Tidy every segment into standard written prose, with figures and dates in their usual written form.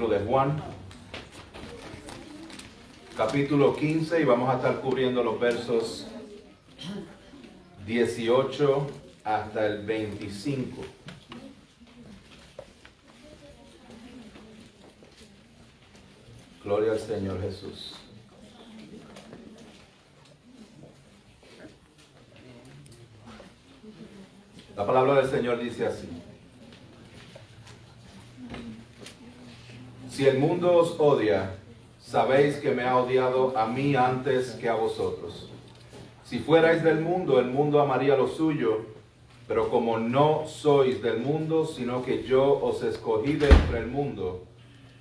libro de Juan, capítulo 15, y vamos a estar cubriendo los versos 18 hasta el 25. Gloria al Señor Jesús. La palabra del Señor dice así: si el mundo os odia, sabéis que me ha odiado a mí antes que a vosotros. Si fuerais del mundo, el mundo amaría lo suyo, pero como no sois del mundo, sino que yo os escogí de entre el mundo,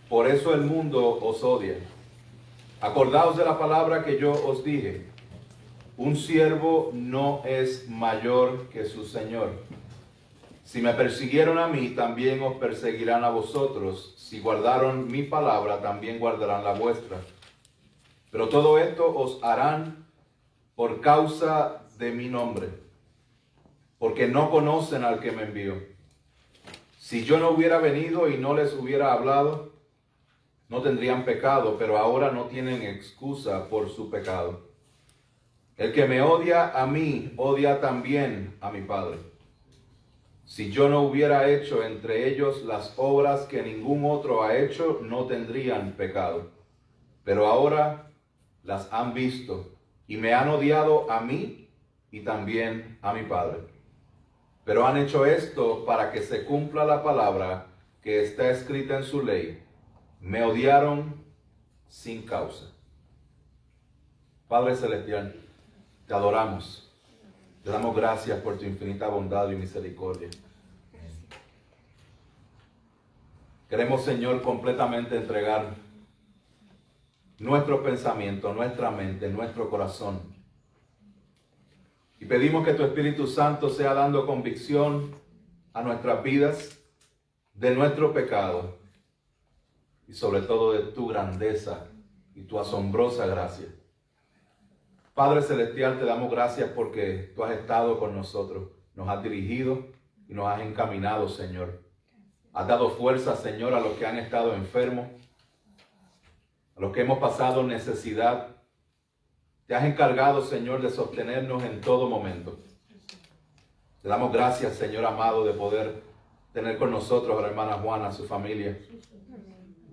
por eso el mundo os odia. Acordaos de la palabra que yo os dije: un siervo no es mayor que su Señor. Si me persiguieron a mí, también os perseguirán a vosotros. Si guardaron mi palabra, también guardarán la vuestra. Pero todo esto os harán por causa de mi nombre, porque no conocen al que me envió. Si yo no hubiera venido y no les hubiera hablado, no tendrían pecado, pero ahora no tienen excusa por su pecado. El que me odia a mí, odia también a mi Padre. Si yo no hubiera hecho entre ellos las obras que ningún otro ha hecho, no tendrían pecado. Pero ahora las han visto y me han odiado a mí y también a mi Padre. Pero han hecho esto para que se cumpla la palabra que está escrita en su ley: me odiaron sin causa. Padre Celestial, te adoramos. Te damos gracias por tu infinita bondad y misericordia. Queremos, Señor, completamente entregar nuestros pensamientos, nuestra mente, nuestro corazón. Y pedimos que tu Espíritu Santo sea dando convicción a nuestras vidas de nuestro pecado y sobre todo de tu grandeza y tu asombrosa gracia. Padre Celestial, te damos gracias porque tú has estado con nosotros, nos has dirigido y nos has encaminado, Señor. Has dado fuerza, Señor, a los que han estado enfermos, a los que hemos pasado necesidad. Te has encargado, Señor, de sostenernos en todo momento. Te damos gracias, Señor amado, de poder tener con nosotros a la hermana Juana, su familia.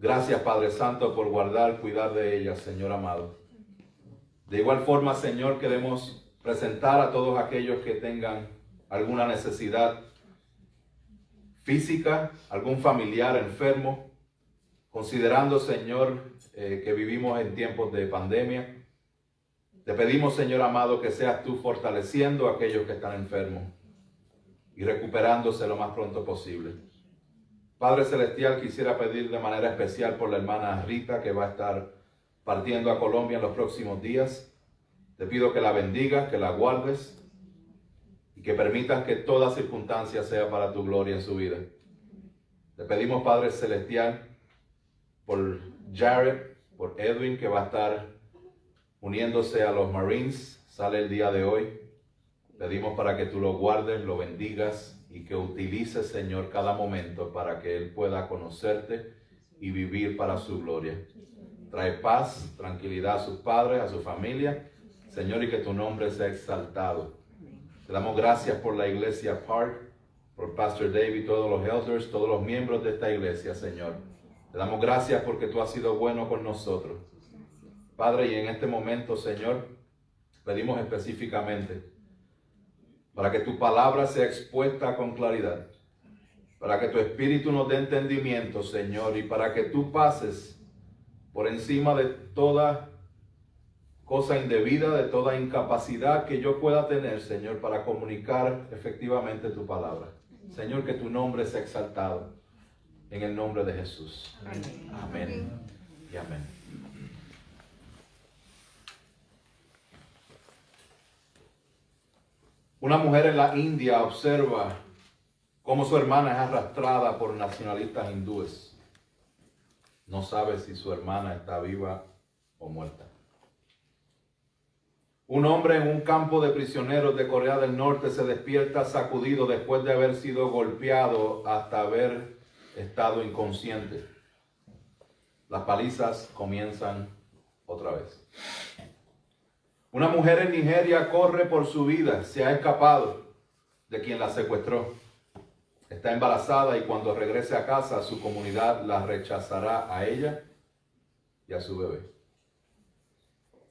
Gracias, Padre Santo, por guardar, cuidar de ella, Señor amado. De igual forma, Señor, queremos presentar a todos aquellos que tengan alguna necesidad física, algún familiar enfermo, considerando, Señor, que vivimos en tiempos de pandemia. Te pedimos, Señor amado, que seas tú fortaleciendo a aquellos que están enfermos y recuperándose lo más pronto posible. Padre Celestial, quisiera pedir de manera especial por la hermana Rita, que va a estar partiendo a Colombia en los próximos días. Te pido que la bendigas, que la guardes y que permitas que toda circunstancia sea para tu gloria en su vida. Te pedimos, Padre Celestial, por Jared, por Edwin, que va a estar uniéndose a los Marines, sale el día de hoy. Pedimos para que tú lo guardes, lo bendigas y que utilices, Señor, cada momento para que él pueda conocerte y vivir para su gloria. Trae paz, tranquilidad a sus padres, a su familia, Señor, y que tu nombre sea exaltado. Te damos gracias por la iglesia Park, por Pastor David, todos los elders, todos los miembros de esta iglesia, Señor. Te damos gracias porque tú has sido bueno con nosotros. Padre, y en este momento, Señor, pedimos específicamente para que tu palabra sea expuesta con claridad, para que tu Espíritu nos dé entendimiento, Señor, y para que tú pases por encima de toda cosa indebida, de toda incapacidad que yo pueda tener, Señor, para comunicar efectivamente tu palabra. Señor, que tu nombre sea exaltado en el nombre de Jesús. Amén. Amén y amén. Una mujer en la India observa cómo su hermana es arrastrada por nacionalistas hindúes. No sabe si su hermana está viva o muerta. Un hombre en un campo de prisioneros de Corea del Norte se despierta sacudido después de haber sido golpeado hasta haber estado inconsciente. Las palizas comienzan otra vez. Una mujer en Nigeria corre por su vida, se ha escapado de quien la secuestró. Está embarazada y cuando regrese a casa su comunidad la rechazará a ella y a su bebé.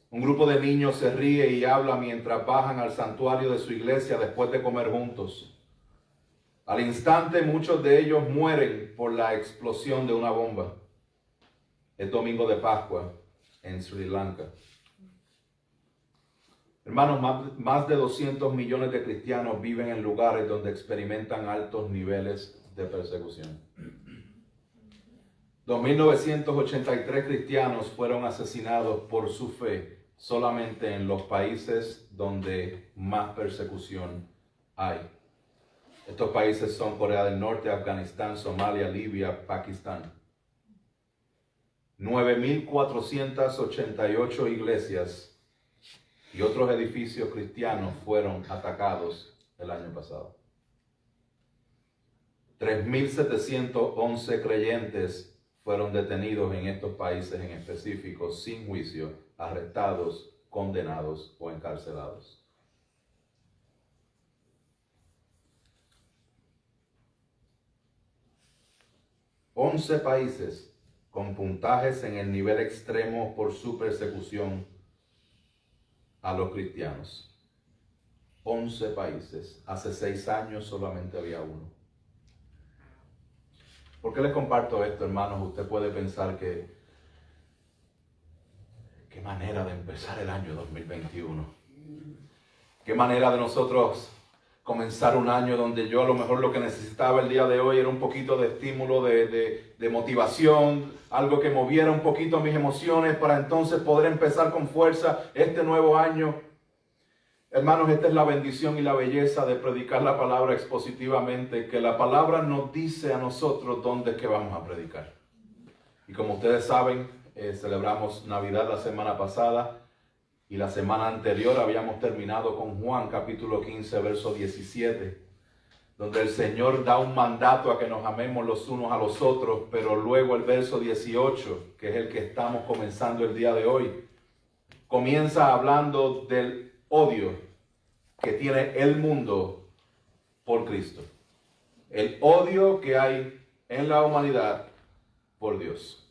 Un grupo de niños se ríe y habla mientras bajan al santuario de su iglesia después de comer juntos. Al instante muchos de ellos mueren por la explosión de una bomba. Es domingo de Pascua en Sri Lanka. Hermanos, más de 200 millones de cristianos viven en lugares donde experimentan altos niveles de persecución. 2.983 cristianos fueron asesinados por su fe solamente en los países donde más persecución hay. Estos países son Corea del Norte, Afganistán, Somalia, Libia, Pakistán. 9.488 iglesias y otros edificios cristianos fueron atacados el año pasado. 3.711 creyentes fueron detenidos en estos países en específico sin juicio, arrestados, condenados o encarcelados. Once países con puntajes en el nivel extremo por su persecución a los cristianos. 11 países. Hace 6 años solamente había uno. ¿Por qué les comparto esto, hermanos? Usted puede pensar que qué manera de empezar el año 2021. Qué manera de nosotros comenzar un año donde yo a lo mejor lo que necesitaba el día de hoy era un poquito de estímulo, de motivación, algo que moviera un poquito mis emociones para entonces poder empezar con fuerza este nuevo año. Hermanos, esta es la bendición y la belleza de predicar la palabra expositivamente, que la palabra nos dice a nosotros dónde es que vamos a predicar. Y como ustedes saben, celebramos Navidad la semana pasada y la semana anterior habíamos terminado con Juan capítulo 15, verso 17, donde el Señor da un mandato a que nos amemos los unos a los otros, pero luego el verso 18, que es el que estamos comenzando el día de hoy, comienza hablando del odio que tiene el mundo por Cristo. El odio que hay en la humanidad por Dios.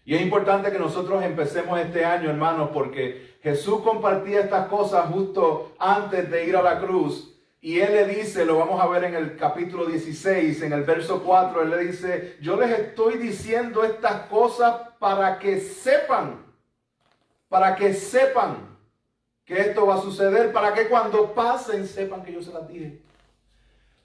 Y es importante que nosotros empecemos este año, hermanos, porque Jesús compartía estas cosas justo antes de ir a la cruz. Y Él le dice, lo vamos a ver en el capítulo 16, en el verso 4, Él le dice, yo les estoy diciendo estas cosas para que sepan que esto va a suceder, para que cuando pasen sepan que yo se las dije.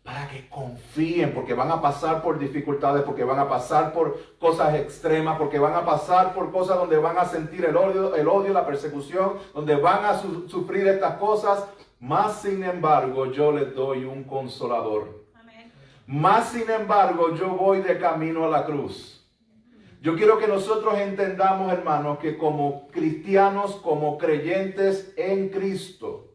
Para que confíen, porque van a pasar por dificultades, porque van a pasar por cosas extremas, porque van a pasar por cosas donde van a sentir el odio, la persecución, donde van a sufrir estas cosas. Más sin embargo, yo les doy un consolador. Amén. Más sin embargo, yo voy de camino a la cruz. Yo quiero que nosotros entendamos, hermanos, que como cristianos, como creyentes en Cristo,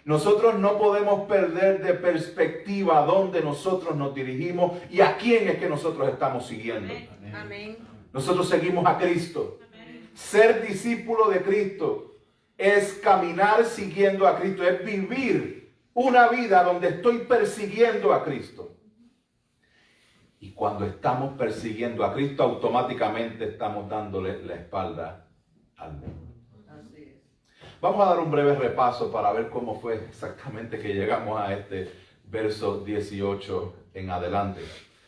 nosotros no podemos perder de perspectiva a dónde nosotros nos dirigimos y a quién es que nosotros estamos siguiendo. Amén. Amén. Nosotros seguimos a Cristo. Amén. Ser discípulo de Cristo es caminar siguiendo a Cristo, es vivir una vida donde estoy persiguiendo a Cristo. Y cuando estamos persiguiendo a Cristo, automáticamente estamos dándole la espalda al mundo. Así es. Vamos a dar un breve repaso para ver cómo fue exactamente que llegamos a este verso 18 en adelante.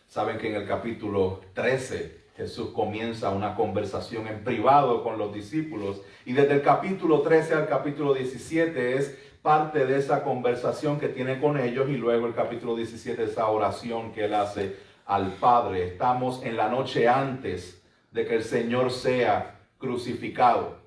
Saben que en el capítulo 13 Jesús comienza una conversación en privado con los discípulos. Y desde el capítulo 13 al capítulo 17 es parte de esa conversación que tiene con ellos. Y luego el capítulo 17 esa oración que Él hace al Padre. Estamos en la noche antes de que el Señor sea crucificado.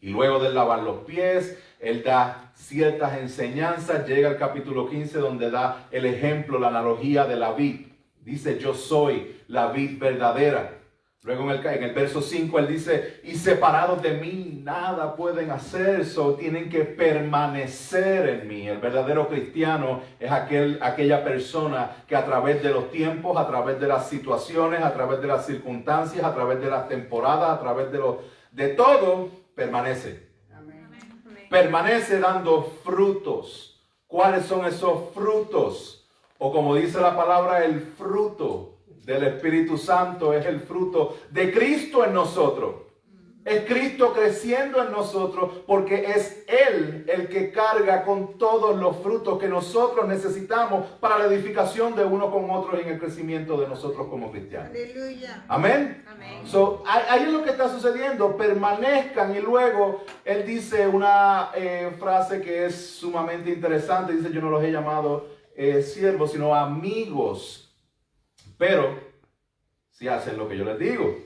Y luego de lavar los pies, Él da ciertas enseñanzas. Llega al capítulo 15 donde da el ejemplo, la analogía de la vid. Dice, yo soy la vid verdadera. Luego en el verso 5 él dice, y separados de mí nada pueden hacer, tienen que permanecer en mí. El verdadero cristiano es aquella persona que a través de los tiempos, a través de las situaciones, a través de las circunstancias, a través de las temporadas, a través de todo, permanece. Amén. Permanece dando frutos. ¿Cuáles son esos frutos? O como dice la palabra, el fruto del Espíritu Santo es el fruto de Cristo en nosotros. Es Cristo creciendo en nosotros porque es Él el que carga con todos los frutos que nosotros necesitamos para la edificación de uno con otro y en el crecimiento de nosotros como cristianos. Aleluya. Amén. Amén. Ahí es lo que está sucediendo. Permanezcan, y luego Él dice una frase que es sumamente interesante. Dice, yo no los he llamado siervos, sino amigos. Pero si hacen lo que yo les digo.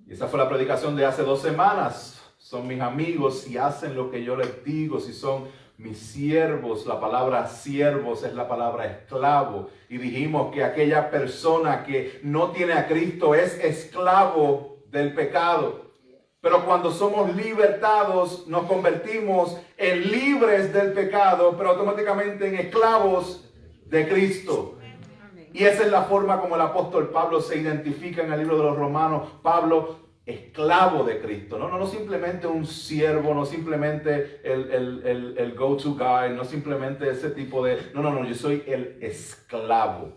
Y esa fue la predicación de hace 2 semanas. Son mis amigos si hacen lo que yo les digo, si son mis siervos. La palabra siervos es la palabra esclavo. Y dijimos que aquella persona que no tiene a Cristo es esclavo del pecado. Pero cuando somos libertados, nos convertimos en libres del pecado, pero automáticamente en esclavos de Cristo. Y esa es la forma como el apóstol Pablo se identifica en el libro de los Romanos. Pablo, esclavo de Cristo. No simplemente un siervo, no simplemente el go-to guy, no simplemente ese tipo de... No, yo soy el esclavo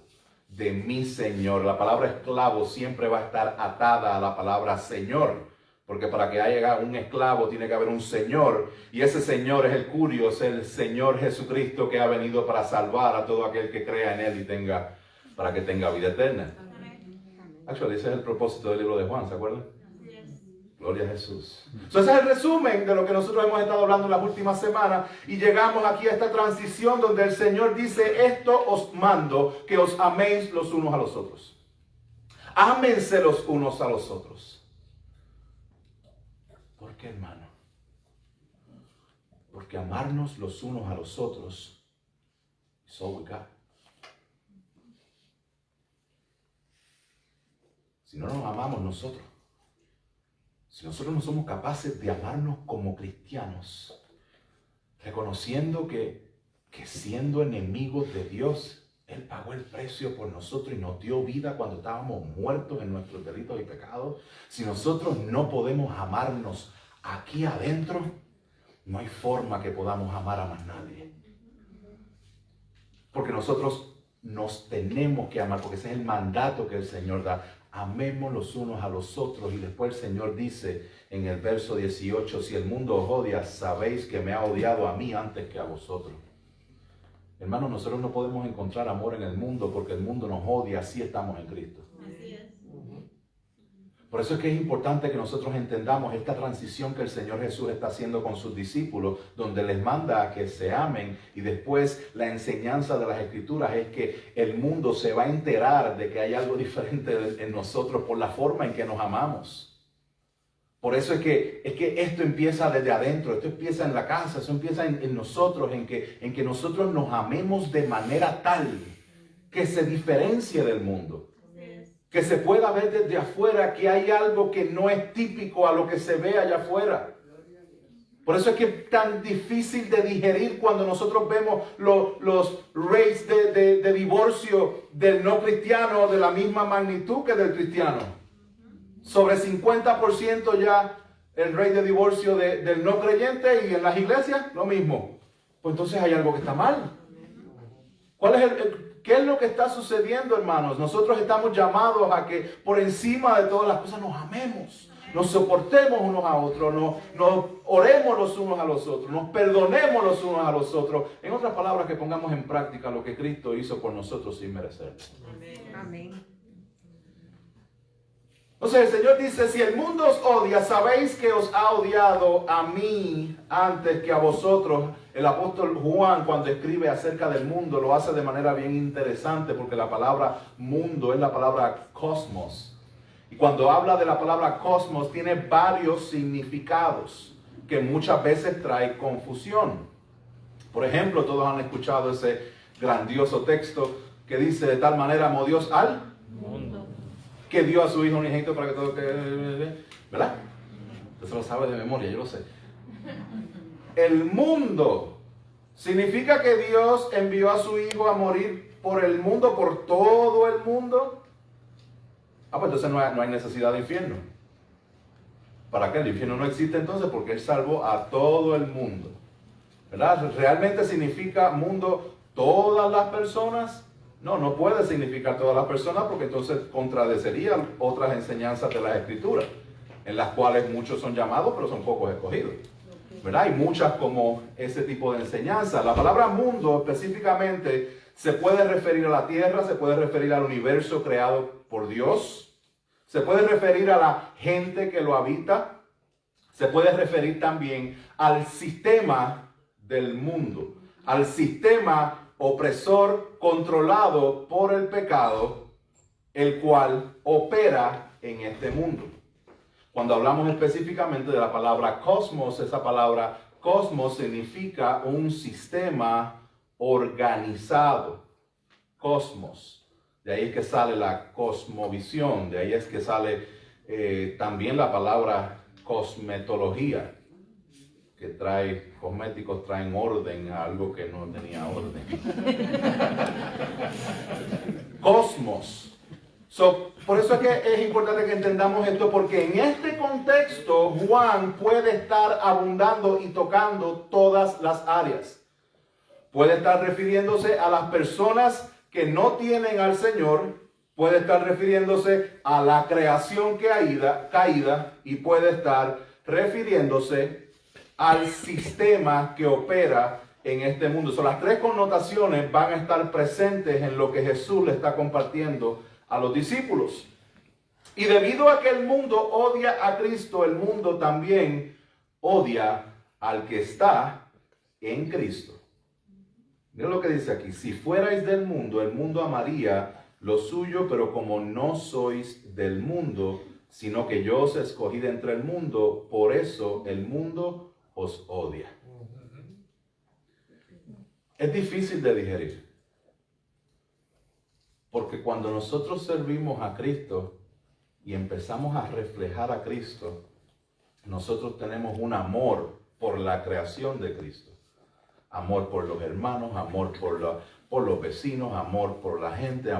de mi Señor. La palabra esclavo siempre va a estar atada a la palabra Señor. Porque para que haya un esclavo tiene que haber un Señor. Y ese Señor es el Curios, el Señor Jesucristo que ha venido para salvar a todo aquel que crea en Él y para que tenga vida eterna. Actually, ese es el propósito del libro de Juan, ¿se acuerdan? Gloria a Jesús. Ese es el resumen de lo que nosotros hemos estado hablando en las últimas semanas. Y llegamos aquí a esta transición donde el Señor dice, esto os mando, que os améis los unos a los otros. Ámense los unos a los otros. ¿Por qué, hermano? Porque amarnos los unos a los otros is all we got. Si no nos amamos nosotros, si nosotros no somos capaces de amarnos como cristianos, reconociendo que siendo enemigos de Dios, Él pagó el precio por nosotros y nos dio vida cuando estábamos muertos en nuestros delitos y pecados. Si nosotros no podemos amarnos aquí adentro, no hay forma que podamos amar a más nadie. Porque nosotros nos tenemos que amar, porque ese es el mandato que el Señor da. Amemos los unos a los otros. Y después el Señor dice en el verso 18, si el mundo os odia, sabéis que me ha odiado a mí antes que a vosotros. Hermanos, nosotros no podemos encontrar amor en el mundo porque el mundo nos odia, así estamos en Cristo. Así es. Por eso es que es importante que nosotros entendamos esta transición que el Señor Jesús está haciendo con sus discípulos, donde les manda a que se amen, y después la enseñanza de las Escrituras es que el mundo se va a enterar de que hay algo diferente en nosotros por la forma en que nos amamos. Por eso es que esto empieza desde adentro, esto empieza en la casa, eso empieza en nosotros, en que nosotros nos amemos de manera tal que se diferencie del mundo. Que se pueda ver desde afuera que hay algo que no es típico a lo que se ve allá afuera. Por eso es que es tan difícil de digerir cuando nosotros vemos los rates de divorcio del no cristiano de la misma magnitud que del cristiano. Sobre 50% ya el rate de divorcio del no creyente, y en las iglesias lo mismo. Pues entonces hay algo que está mal. ¿Cuál es ¿Qué es lo que está sucediendo, hermanos? Nosotros estamos llamados a que por encima de todas las cosas nos amemos, nos soportemos unos a otros, nos oremos los unos a los otros, nos perdonemos los unos a los otros. En otras palabras, que pongamos en práctica lo que Cristo hizo por nosotros sin merecer. Amén. Entonces el Señor dice, si el mundo os odia, sabéis que os ha odiado a mí antes que a vosotros. El apóstol Juan, cuando escribe acerca del mundo, lo hace de manera bien interesante, porque la palabra mundo es la palabra cosmos. Y cuando habla de la palabra cosmos, tiene varios significados que muchas veces trae confusión. Por ejemplo, todos han escuchado ese grandioso texto que dice, de tal manera amó Dios al mundo. que dio a su hijo unigénito para que todo que... ¿Verdad? Usted lo sabe de memoria, yo lo sé. El mundo significa que Dios envió a su hijo a morir por el mundo, por todo el mundo. Pues entonces no hay necesidad de infierno. ¿Para qué? El infierno no existe entonces porque Él salvó a todo el mundo. ¿Verdad? ¿Realmente significa mundo todas las personas? No puede significar todas las personas porque entonces contradecirían otras enseñanzas de las Escrituras, en las cuales muchos son llamados pero son pocos escogidos. ¿Verdad? Hay muchas como ese tipo de enseñanza. La palabra mundo específicamente se puede referir a la tierra, se puede referir al universo creado por Dios, se puede referir a la gente que lo habita, se puede referir también al sistema del mundo, al sistema opresor controlado por el pecado, el cual opera en este mundo. Cuando hablamos específicamente de la palabra cosmos, esa palabra cosmos significa un sistema organizado. Cosmos. De ahí es que sale la cosmovisión, de ahí es que sale también la palabra cosmetología, que trae, cosméticos traen orden a algo que no tenía orden. Cosmos. Por eso es que es importante que entendamos esto, porque en este contexto Juan puede estar abundando y tocando todas las áreas. Puede estar refiriéndose a las personas que no tienen al Señor, puede estar refiriéndose a la creación caída y puede estar refiriéndose al sistema que opera en este mundo. Las tres connotaciones van a estar presentes en lo que Jesús le está compartiendo a los discípulos. Y debido a que el mundo odia a Cristo, el mundo también odia al que está en Cristo. Miren lo que dice aquí: si fuerais del mundo, el mundo amaría lo suyo, pero como no sois del mundo, sino que yo os escogí de entre el mundo, por eso el mundo os odia. Es difícil de digerir, porque cuando nosotros servimos a Cristo y empezamos a reflejar a Cristo, nosotros tenemos un amor por la creación de Cristo. Amor por los hermanos, amor por los vecinos, amor por la gente,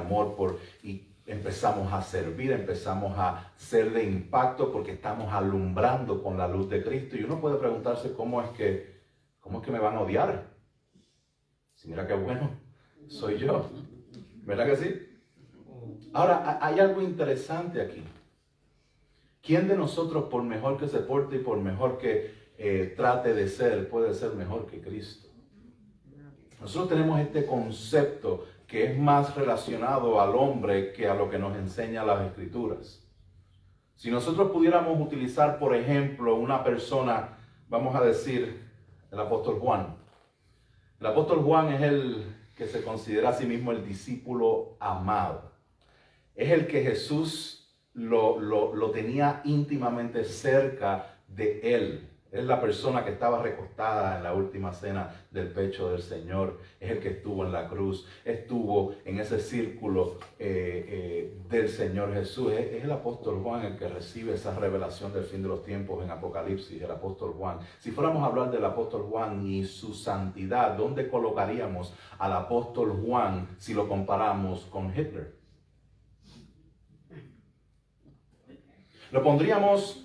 y empezamos a servir, empezamos a ser de impacto porque estamos alumbrando con la luz de Cristo. Y uno puede preguntarse cómo es que me van a odiar. Si mira qué bueno, soy yo. ¿Verdad que sí? Ahora, hay algo interesante aquí. ¿Quién de nosotros, por mejor que se porte y por mejor que trate de ser, puede ser mejor que Cristo? Nosotros tenemos este concepto que es más relacionado al hombre que a lo que nos enseñan las Escrituras. Si nosotros pudiéramos utilizar, por ejemplo, una persona, vamos a decir, el apóstol Juan. El apóstol Juan es el que se considera a sí mismo el discípulo amado. Es el que Jesús lo tenía íntimamente cerca de él. Es la persona que estaba recostada en la última cena del pecho del Señor. Es el que estuvo en la cruz. Estuvo en ese círculo del Señor Jesús. Es el apóstol Juan el que recibe esa revelación del fin de los tiempos en Apocalipsis. El apóstol Juan. Si fuéramos a hablar del apóstol Juan y su santidad, ¿dónde colocaríamos al apóstol Juan si lo comparamos con Hitler? Lo pondríamos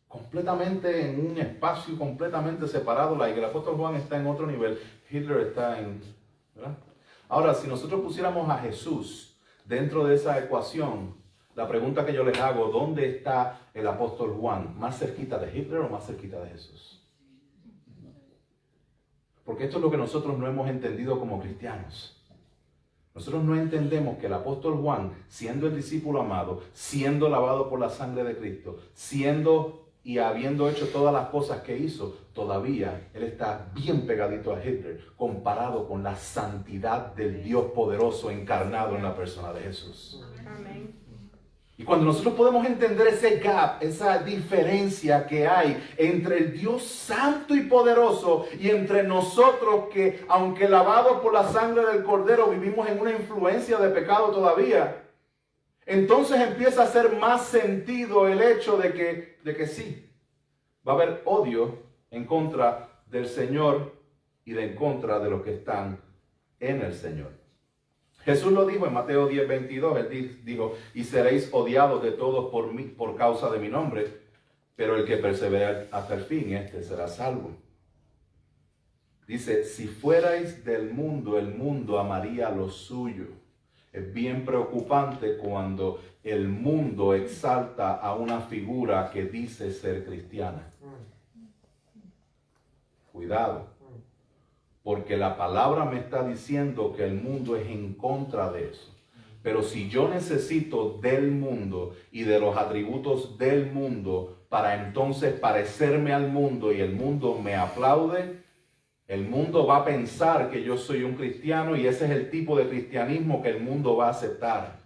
completamente en un espacio completamente separado. El apóstol Juan está en otro nivel, Hitler está en... ¿verdad? Ahora, si nosotros pusiéramos a Jesús dentro de esa ecuación, la pregunta que yo les hago: ¿dónde está el apóstol Juan? ¿Más cerquita de Hitler o más cerquita de Jesús? Porque esto es lo que nosotros no hemos entendido como cristianos. Nosotros no entendemos que el apóstol Juan, siendo el discípulo amado, siendo lavado por la sangre de Cristo, siendo y habiendo hecho todas las cosas que hizo, todavía él está bien pegadito a Hitler, comparado con la santidad del Dios poderoso encarnado en la persona de Jesús. Amén. Y cuando nosotros podemos entender ese gap, esa diferencia que hay entre el Dios santo y poderoso y entre nosotros que, aunque lavados por la sangre del Cordero, vivimos en una influencia de pecado todavía. entonces empieza a hacer más sentido el hecho de que sí, va a haber odio en contra del Señor y en contra de los que están en el Señor. Jesús lo dijo en Mateo 10:22, Él dijo, y seréis odiados de todos por mí, por causa de mi nombre, pero el que persevera hasta el fin, este será salvo. Dice, si fuerais del mundo, el mundo amaría lo suyo. Es bien preocupante cuando el mundo exalta a una figura que dice ser cristiana. Cuidado. Porque la palabra me está diciendo que el mundo es en contra de eso. Pero si yo necesito del mundo y de los atributos del mundo para entonces parecerme al mundo y el mundo me aplaude, el mundo va a pensar que yo soy un cristiano y ese es el tipo de cristianismo que el mundo va a aceptar.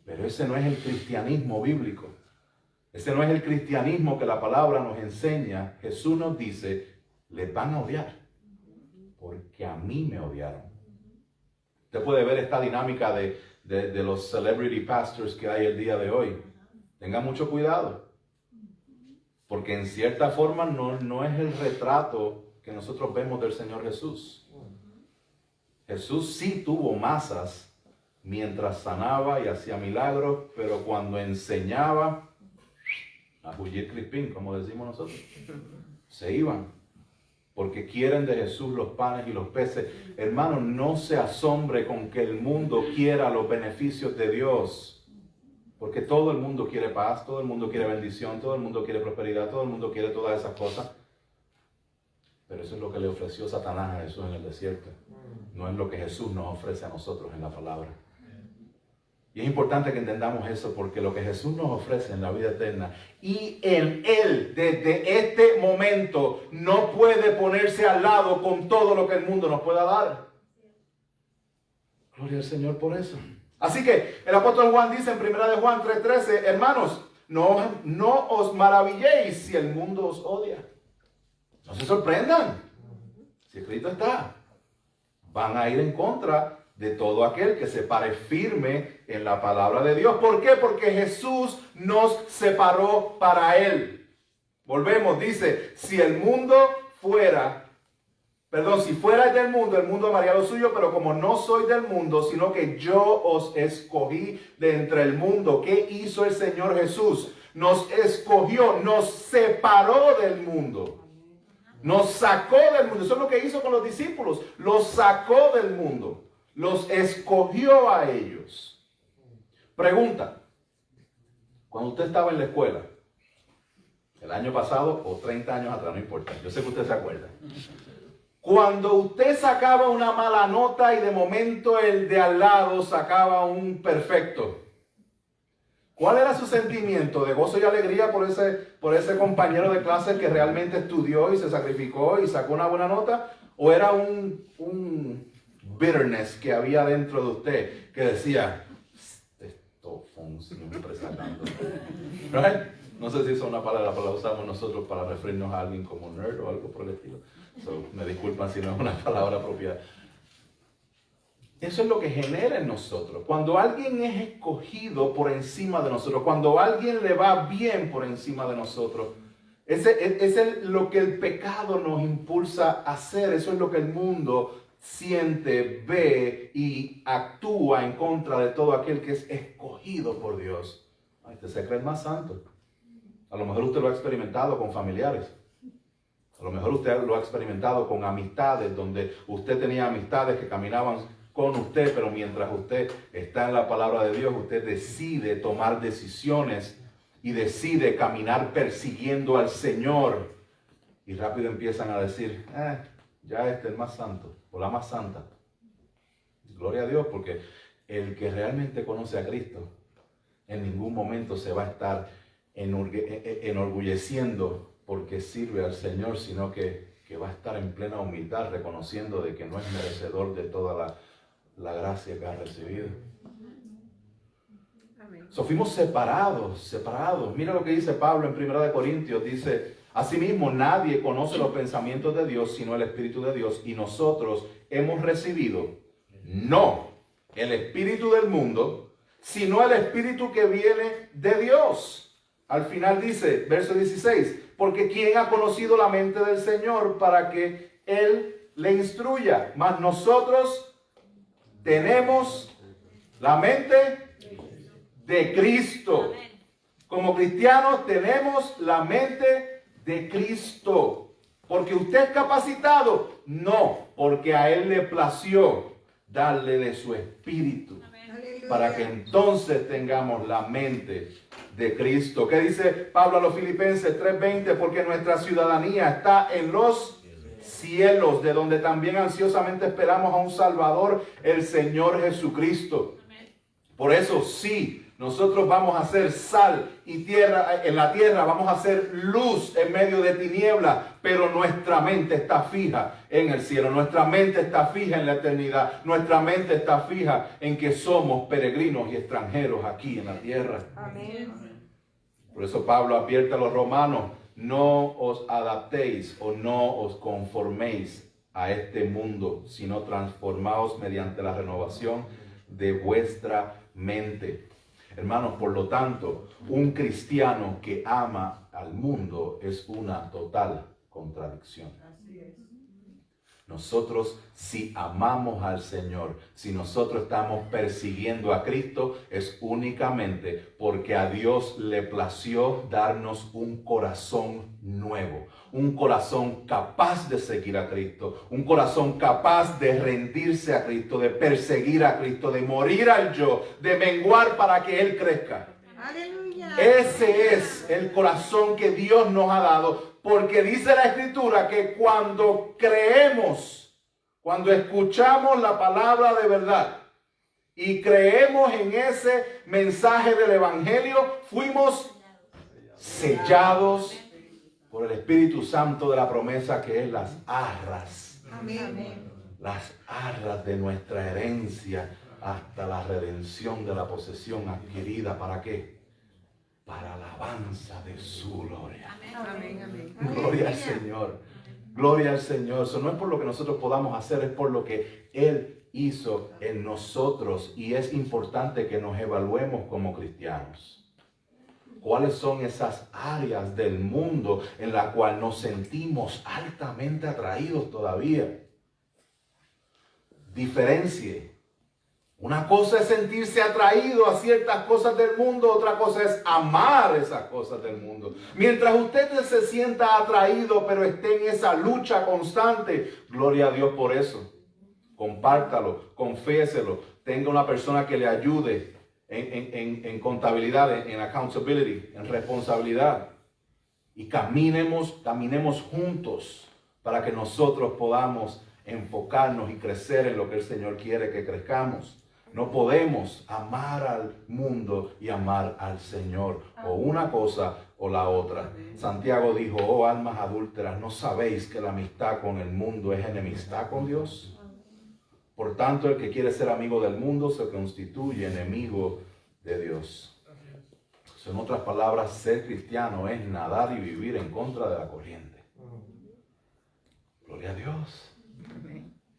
Pero ese no es el cristianismo bíblico. Ese no es el cristianismo que la palabra nos enseña. Jesús nos dice, les van a odiar. Porque a mí me odiaron. Usted puede ver esta dinámica de los celebrity pastors que hay el día de hoy. Tenga mucho cuidado. Porque en cierta forma no es el retrato que nosotros vemos del Señor Jesús. Jesús sí tuvo masas mientras sanaba y hacía milagros, pero cuando enseñaba, a bullir crispín, como decimos nosotros, se iban. Porque quieren de Jesús los panes y los peces. Hermano, no se asombre con que el mundo quiera los beneficios de Dios. Porque todo el mundo quiere paz, todo el mundo quiere bendición, todo el mundo quiere prosperidad, todo el mundo quiere todas esas cosas. Pero eso es lo que le ofreció Satanás a Jesús en el desierto. No es lo que Jesús nos ofrece a nosotros en la palabra. Y es importante que entendamos eso, porque lo que Jesús nos ofrece en la vida eterna y en Él desde este momento no puede ponerse al lado con todo lo que el mundo nos pueda dar. Gloria al Señor por eso. Así que el apóstol Juan dice en 1 de Juan 3:13, hermanos, no os maravilléis si el mundo os odia. No se sorprendan. Si Cristo está, van a ir en contra de todo aquel que se pare firme en la palabra de Dios. ¿Por qué? Porque Jesús nos separó para Él. Volvemos, dice, si fuerais del mundo, el mundo amaría lo suyo, pero como no soy del mundo, sino que yo os escogí de entre el mundo. ¿Qué hizo el Señor Jesús? Nos escogió, nos separó del mundo. Nos sacó del mundo. Eso es lo que hizo con los discípulos. Los sacó del mundo. Los escogió a ellos. Pregunta. Cuando usted estaba en la escuela, el año pasado o 30 años atrás, no importa. Yo sé que usted se acuerda. Cuando usted sacaba una mala nota y de momento el de al lado sacaba un perfecto, ¿cuál era su sentimiento? ¿De gozo y alegría por ese compañero de clase que realmente estudió y se sacrificó y sacó una buena nota? ¿O era un bitterness que había dentro de usted que decía, esto siempre sacando? ¿Right? No sé si es una palabra la usamos nosotros para referirnos a alguien como nerd o algo por el estilo. Me disculpan si no es una palabra apropiada. Eso es lo que genera en nosotros. Cuando alguien es escogido por encima de nosotros, cuando a alguien le va bien por encima de nosotros, es lo que el pecado nos impulsa a hacer. Eso es lo que el mundo siente, ve y actúa en contra de todo aquel que es escogido por Dios. Ay, usted se cree el más santo. A lo mejor usted lo ha experimentado con familiares. A lo mejor usted lo ha experimentado con amistades, donde usted tenía amistades que caminaban con usted, pero mientras usted está en la palabra de Dios, usted decide tomar decisiones y decide caminar persiguiendo al Señor. Y rápido empiezan a decir, ya este es el más santo o la más santa. Gloria a Dios, porque el que realmente conoce a Cristo en ningún momento se va a estar enorgulleciendo porque sirve al Señor, sino que va a estar en plena humildad reconociendo de que no es merecedor de toda la gracia que ha recibido. Fuimos separados. Mira lo que dice Pablo en 1 Corintios, dice, asimismo nadie conoce los pensamientos de Dios sino el Espíritu de Dios, y nosotros hemos recibido no el espíritu del mundo, sino el Espíritu que viene de Dios. Al final dice, verso 16, porque ¿quién ha conocido la mente del Señor para que Él le instruya? Mas nosotros tenemos la mente de Cristo. Como cristianos tenemos la mente de Cristo. ¿Porque usted es capacitado? No, porque a Él le plació darle de su Espíritu. Para que entonces tengamos la mente de Cristo. ¿Qué dice Pablo a los Filipenses 3:20? Porque nuestra ciudadanía está en los cielos, de donde también ansiosamente esperamos a un Salvador, el Señor Jesucristo. Por eso sí, nosotros vamos a ser sal y tierra en la tierra, vamos a ser luz en medio de tinieblas, pero nuestra mente está fija en el cielo, nuestra mente está fija en la eternidad, nuestra mente está fija en que somos peregrinos y extranjeros aquí en la tierra. Amén. Por eso Pablo advierte a los romanos, no os adaptéis o no os conforméis a este mundo, sino transformaos mediante la renovación de vuestra mente. Hermanos, por lo tanto, un cristiano que ama al mundo es una total contradicción. Nosotros, si amamos al Señor, si nosotros estamos persiguiendo a Cristo, es únicamente porque a Dios le plació darnos un corazón nuevo, un corazón capaz de seguir a Cristo, un corazón capaz de rendirse a Cristo, de perseguir a Cristo, de morir al yo, de menguar para que Él crezca. ¡Aleluya! Ese es el corazón que Dios nos ha dado. Porque dice la Escritura que cuando creemos, cuando escuchamos la palabra de verdad y creemos en ese mensaje del Evangelio, fuimos sellados por el Espíritu Santo de la promesa, que es las arras. Amén. Las arras de nuestra herencia hasta la redención de la posesión adquirida. ¿Para qué? Para alabanza de su gloria. Amén, amén. Gloria al Señor. Gloria al Señor. Eso no es por lo que nosotros podamos hacer, es por lo que Él hizo en nosotros. Y es importante que nos evaluemos como cristianos. ¿Cuáles son esas áreas del mundo en las cuales nos sentimos altamente atraídos todavía? Diferencie. Una cosa es sentirse atraído a ciertas cosas del mundo, otra cosa es amar esas cosas del mundo. Mientras usted se sienta atraído, pero esté en esa lucha constante, gloria a Dios por eso. Compártalo, confiéselo, tenga una persona que le ayude en contabilidad, en accountability, en responsabilidad. Y caminemos juntos para que nosotros podamos enfocarnos y crecer en lo que el Señor quiere que crezcamos. No podemos amar al mundo y amar al Señor, o una cosa o la otra. Santiago dijo, oh almas adúlteras, ¿no sabéis que la amistad con el mundo es enemistad con Dios? Por tanto, el que quiere ser amigo del mundo se constituye enemigo de Dios. En otras palabras, ser cristiano es nadar y vivir en contra de la corriente. Gloria a Dios.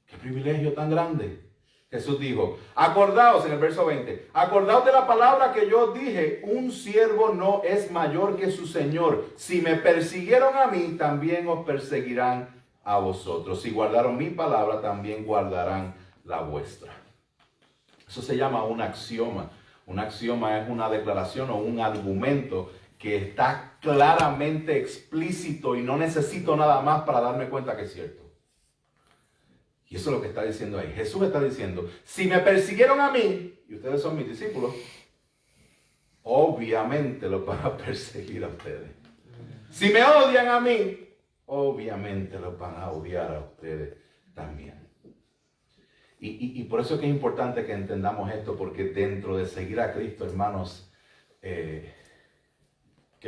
Qué privilegio tan grande. Jesús dijo, acordaos en el verso 20, acordaos de la palabra que yo dije, un siervo no es mayor que su Señor. Si me persiguieron a mí, también os perseguirán a vosotros. Si guardaron mi palabra, también guardarán la vuestra. Eso se llama un axioma. Un axioma es una declaración o un argumento que está claramente explícito y no necesito nada más para darme cuenta que es cierto. Y eso es lo que está diciendo ahí. Jesús está diciendo, si me persiguieron a mí, y ustedes son mis discípulos, obviamente los van a perseguir a ustedes. Si me odian a mí, obviamente los van a odiar a ustedes también. Y por eso es que es importante que entendamos esto, porque dentro de seguir a Cristo, hermanos, qué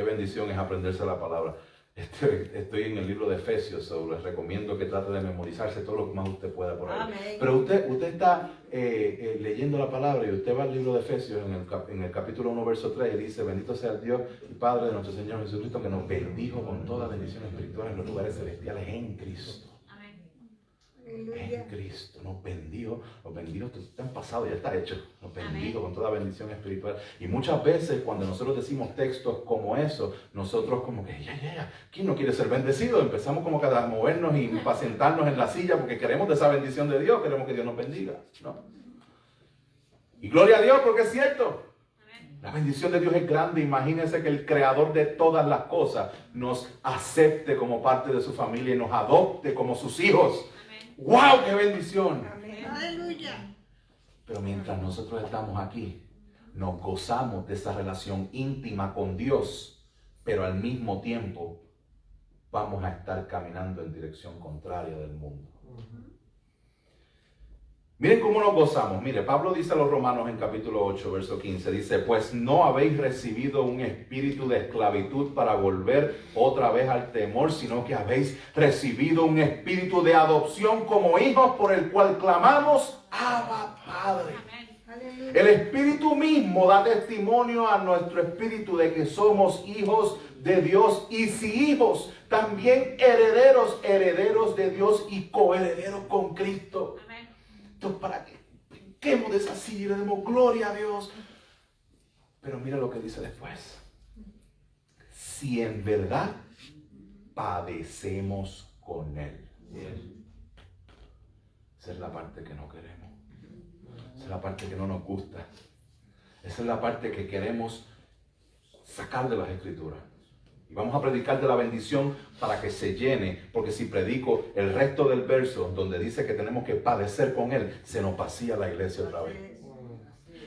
bendición es aprenderse la palabra. Estoy en el libro de Efesios, les recomiendo que trate de memorizarse todo lo que más usted pueda por ahí. Amén. Pero usted está leyendo la palabra y usted va al libro de Efesios en el capítulo 1, verso 3 y dice, bendito sea el Dios y Padre de nuestro Señor Jesucristo, que nos bendijo con toda bendición espiritual en los lugares celestiales en Cristo. Amén. en Cristo. Nos bendijo, te han pasado, ya está hecho. Nos bendijo con toda bendición espiritual. Y muchas veces cuando nosotros decimos textos como eso, nosotros como que, ¿quién no quiere ser bendecido? Empezamos como que a movernos y impacientarnos en la silla porque queremos de esa bendición de Dios, queremos que Dios nos bendiga, ¿no? Y gloria a Dios porque es cierto. La bendición de Dios es grande. Imagínense que el creador de todas las cosas nos acepte como parte de su familia y nos adopte como sus hijos. Amén. ¡Wow! ¡Qué bendición! Amén. ¡Aleluya! Pero mientras nosotros estamos aquí, nos gozamos de esa relación íntima con Dios, pero al mismo tiempo vamos a estar caminando en dirección contraria del mundo. Miren cómo nos gozamos. Mire, Pablo dice a los Romanos en capítulo 8, verso 15, dice, pues no habéis recibido un espíritu de esclavitud para volver otra vez al temor, sino que habéis recibido un espíritu de adopción como hijos por el cual clamamos, Abba, Padre. Amén. El espíritu mismo da testimonio a nuestro espíritu de que somos hijos de Dios y si hijos, también herederos, herederos de Dios y coherederos con Cristo. Amén. Entonces, para que brinquemos de esa silla y le demos gloria a Dios. Pero mira lo que dice después. Si en verdad padecemos con Él. Esa es la parte que no queremos. Esa es la parte que no nos gusta. Esa es la parte que queremos sacar de las Escrituras. Y vamos a predicar de la bendición para que se llene, porque si predico el resto del verso donde dice que tenemos que padecer con Él, se nos vacía la iglesia otra vez.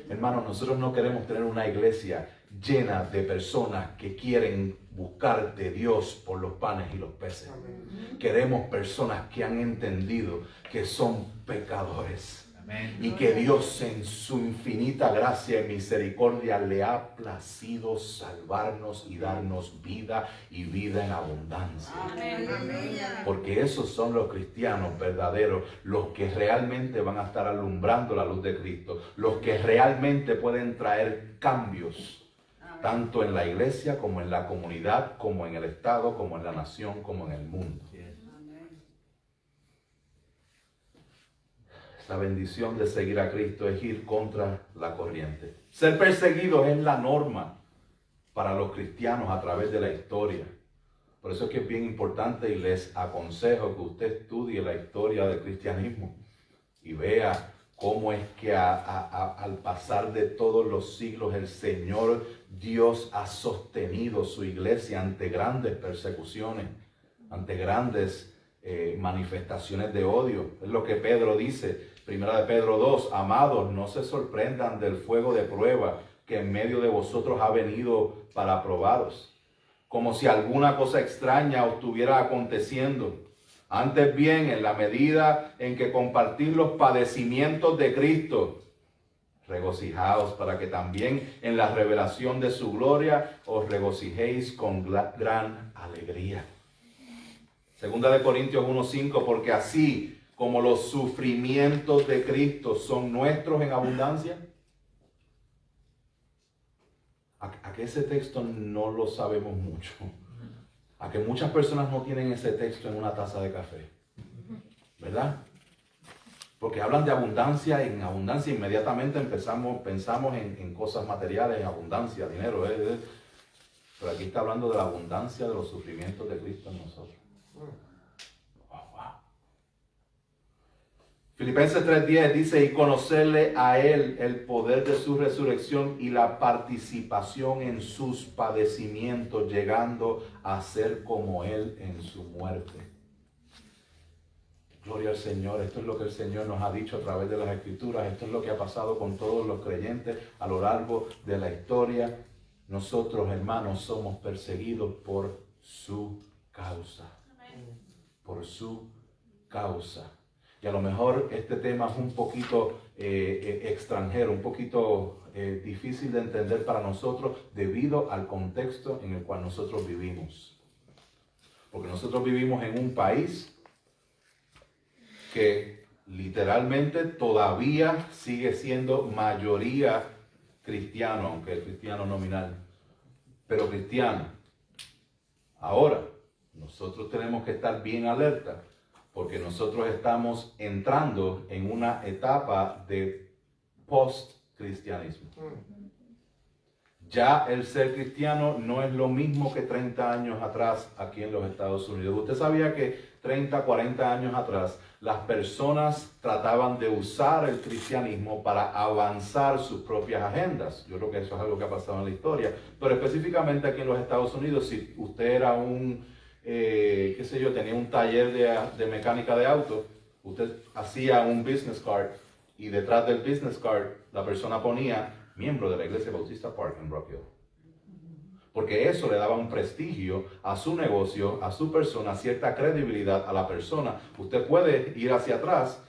Hermanos, nosotros no queremos tener una iglesia llena de personas que quieren buscar de Dios por los panes y los peces. Queremos personas que han entendido que son pecadores. Y que Dios en su infinita gracia y misericordia le ha placido salvarnos y darnos vida y vida en abundancia. Amén. Porque esos son los cristianos verdaderos, los que realmente van a estar alumbrando la luz de Cristo, los que realmente pueden traer cambios, tanto en la iglesia como en la comunidad, como en el Estado, como en la nación, como en el mundo. La bendición de seguir a Cristo es ir contra la corriente. Ser perseguido es la norma para los cristianos a través de la historia. Por eso es que es bien importante y les aconsejo que usted estudie la historia del cristianismo y vea cómo es que al pasar de todos los siglos el Señor Dios ha sostenido su iglesia ante grandes persecuciones, ante grandes manifestaciones de odio. Es lo que Pedro dice. Primera de Pedro 2, amados, no se sorprendan del fuego de prueba que en medio de vosotros ha venido para probaros, como si alguna cosa extraña os estuviera aconteciendo. Antes bien, en la medida en que compartís los padecimientos de Cristo, regocijaos para que también en la revelación de su gloria os regocijéis con gran alegría. Segunda de Corintios 1:5, porque así como los sufrimientos de Cristo son nuestros en abundancia. A que ese texto no lo sabemos mucho. A que muchas personas no tienen ese texto en una taza de café. ¿Verdad? Porque hablan de abundancia y en abundancia inmediatamente pensamos en cosas materiales, en abundancia, dinero. Pero aquí está hablando de la abundancia de los sufrimientos de Cristo en nosotros. Filipenses 3:10 dice, y conocerle a Él el poder de su resurrección y la participación en sus padecimientos, llegando a ser como Él en su muerte. Gloria al Señor. Esto es lo que el Señor nos ha dicho a través de las Escrituras. Esto es lo que ha pasado con todos los creyentes a lo largo de la historia. Nosotros, hermanos, somos perseguidos por su causa. Por su causa. Y a lo mejor este tema es un poquito extranjero, un poquito difícil de entender para nosotros debido al contexto en el cual nosotros vivimos. Porque nosotros vivimos en un país que literalmente todavía sigue siendo mayoría cristiano, aunque es cristiano nominal, pero cristiano. Ahora, nosotros tenemos que estar bien alerta, porque nosotros estamos entrando en una etapa de post-cristianismo. Ya el ser cristiano no es lo mismo que 30 años atrás aquí en los Estados Unidos. ¿Usted sabía que 30, 40 años atrás las personas trataban de usar el cristianismo para avanzar sus propias agendas? Yo creo que eso es algo que ha pasado en la historia. Pero específicamente aquí en los Estados Unidos, si usted era tenía un taller de mecánica de auto, usted hacía un business card y detrás del business card la persona ponía miembro de la Iglesia Bautista Park en Rock Hill. Porque eso le daba un prestigio a su negocio, a su persona, cierta credibilidad a la persona. Usted puede ir hacia atrás,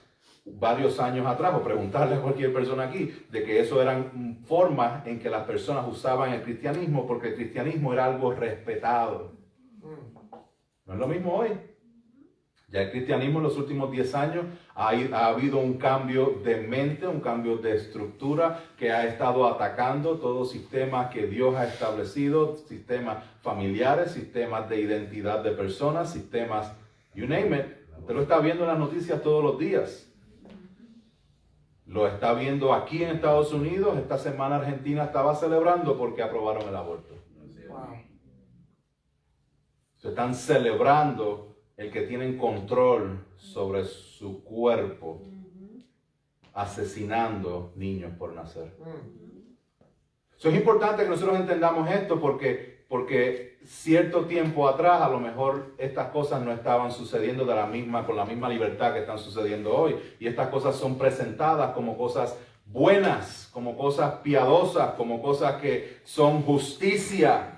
varios años atrás, o preguntarle a cualquier persona aquí, de que eso eran formas en que las personas usaban el cristianismo, porque el cristianismo era algo respetado. No es lo mismo hoy. Ya el cristianismo en los últimos 10 años ha habido un cambio de mente, un cambio de estructura que ha estado atacando todos sistemas que Dios ha establecido, sistemas familiares, sistemas de identidad de personas, sistemas, you name it. Usted lo está viendo en las noticias todos los días. Lo está viendo aquí en Estados Unidos. Esta semana Argentina estaba celebrando porque aprobaron el aborto. Se están celebrando el que tienen control sobre su cuerpo, asesinando niños por nacer. Es importante que nosotros entendamos esto porque cierto tiempo atrás a lo mejor estas cosas no estaban sucediendo con la misma libertad que están sucediendo hoy. Y estas cosas son presentadas como cosas buenas, como cosas piadosas, como cosas que son justicia.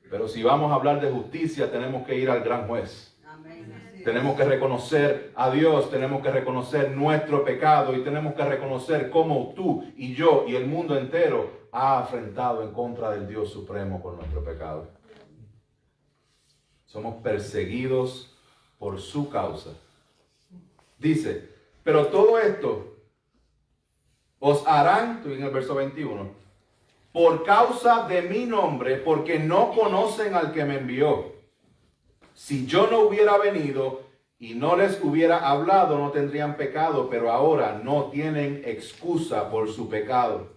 Pero si vamos a hablar de justicia, tenemos que ir al gran juez. Amén. Tenemos que reconocer a Dios, tenemos que reconocer nuestro pecado y tenemos que reconocer cómo tú y yo y el mundo entero ha afrentado en contra del Dios supremo con nuestro pecado. Somos perseguidos por su causa. Dice, pero todo esto os harán, estoy en el verso 21, por causa de mi nombre, porque no conocen al que me envió. Si yo no hubiera venido y no les hubiera hablado, no tendrían pecado, pero ahora no tienen excusa por su pecado.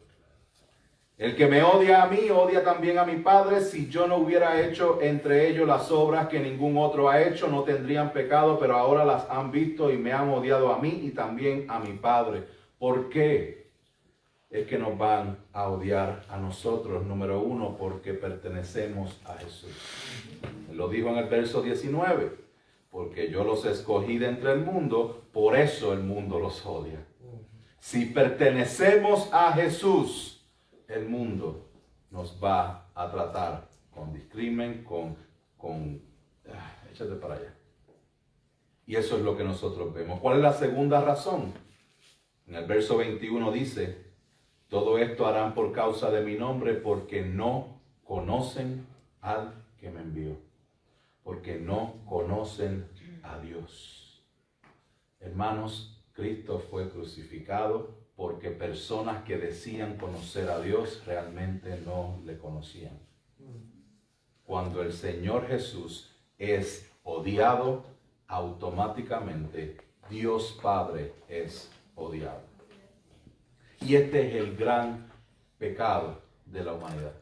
El que me odia a mí, odia también a mi Padre. Si yo no hubiera hecho entre ellos las obras que ningún otro ha hecho, no tendrían pecado, pero ahora las han visto y me han odiado a mí y también a mi Padre. ¿Por qué es que nos van a odiar a nosotros? Número uno, porque pertenecemos a Jesús. Él lo dijo en el verso 19, porque yo los escogí de entre el mundo, por eso el mundo los odia. Si pertenecemos a Jesús, el mundo nos va a tratar con discrimen, échate para allá. Y eso es lo que nosotros vemos. ¿Cuál es la segunda razón? En el verso 21 dice, todo esto harán por causa de mi nombre, porque no conocen al que me envió. Porque no conocen a Dios. Hermanos, Cristo fue crucificado porque personas que decían conocer a Dios realmente no le conocían. Cuando el Señor Jesús es odiado, automáticamente Dios Padre es odiado. Y este es el gran pecado de la humanidad.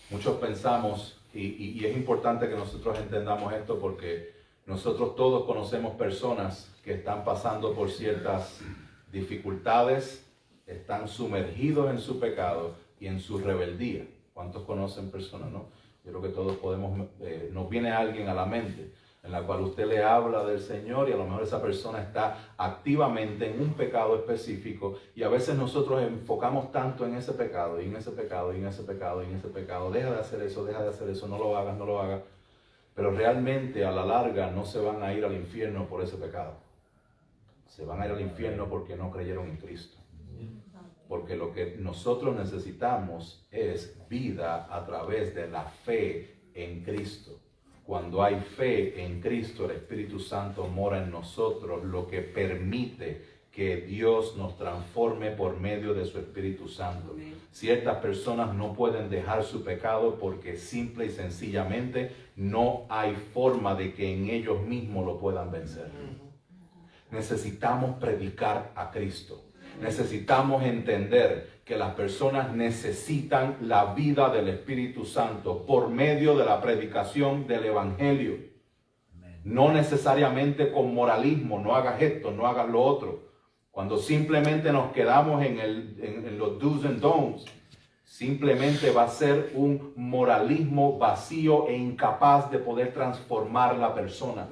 Muchos pensamos, y es importante que nosotros entendamos esto porque nosotros todos conocemos personas que están pasando por ciertas dificultades, están sumergidos en su pecado y en su rebeldía. ¿Cuántos conocen personas, no? Yo creo que todos podemos, nos viene alguien a la mente en la cual usted le habla del Señor y a lo mejor esa persona está activamente en un pecado específico y a veces nosotros enfocamos tanto en ese pecado y en ese pecado y en ese pecado y en ese pecado. Deja de hacer eso, no lo hagas. Pero realmente a la larga no se van a ir al infierno por ese pecado. Se van a ir al infierno porque no creyeron en Cristo. Porque lo que nosotros necesitamos es vida a través de la fe en Cristo. Cuando hay fe en Cristo, el Espíritu Santo mora en nosotros, lo que permite que Dios nos transforme por medio de su Espíritu Santo. Ciertas personas no pueden dejar su pecado porque simple y sencillamente no hay forma de que en ellos mismos lo puedan vencer. Necesitamos predicar a Cristo. Necesitamos entender que las personas necesitan la vida del Espíritu Santo por medio de la predicación del Evangelio. No necesariamente con moralismo, no hagas esto, no hagas lo otro. Cuando simplemente nos quedamos en los do's and don'ts, simplemente va a ser un moralismo vacío e incapaz de poder transformar la persona.